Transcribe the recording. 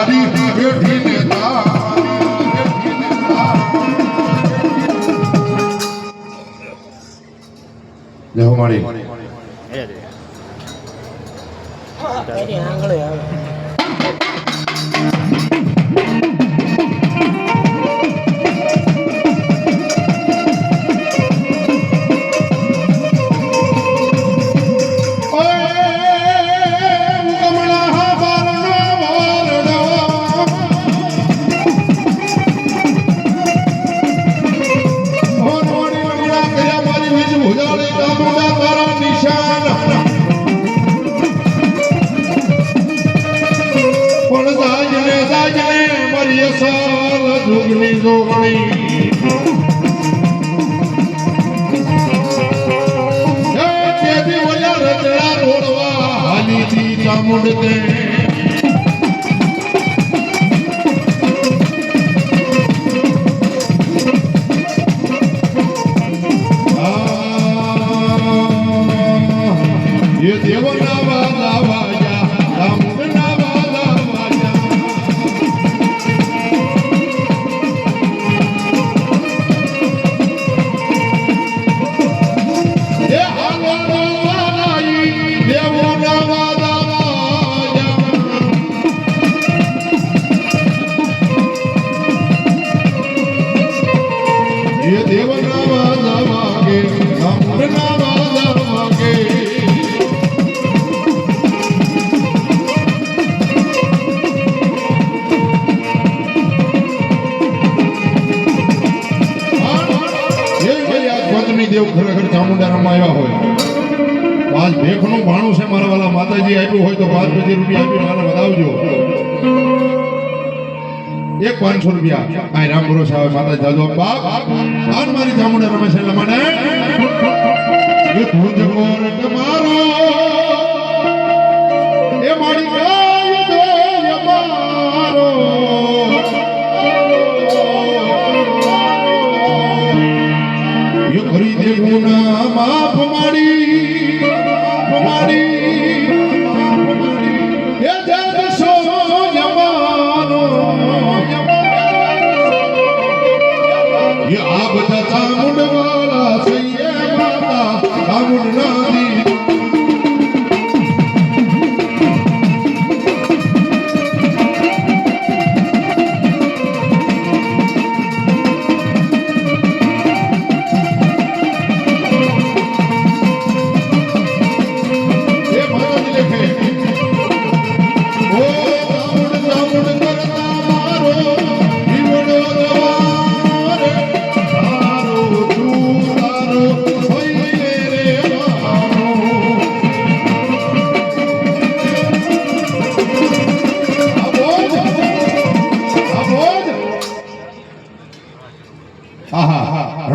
તારી બેઠીને લેવો મારી આંગળે આવે જોગણી જોગણી કેદી ઓલા રતડા રોડવા હાલી દી ચામુંડ તે ये देवना वाला वाजा रामना वाला वाजा ये हालो वालाई देवना वाला वाजा ये देवना वाला वागे रामना वाला वागे દેવ ખરેખર ચામુંડારામાં આવ્યા હોય પાંચ ભેખનું ભાણું છે મારા વાલા માતાજી આપ્યું હોય તો 5 રૂપિયા આપી મારે વધાવજો એક 500 રૂપિયા આ રામ ભરોસા આવે માતા જાજો બાપ આન મારી ચામુંડા રમેશ એટલે મને એ ભુજ કોર તમારો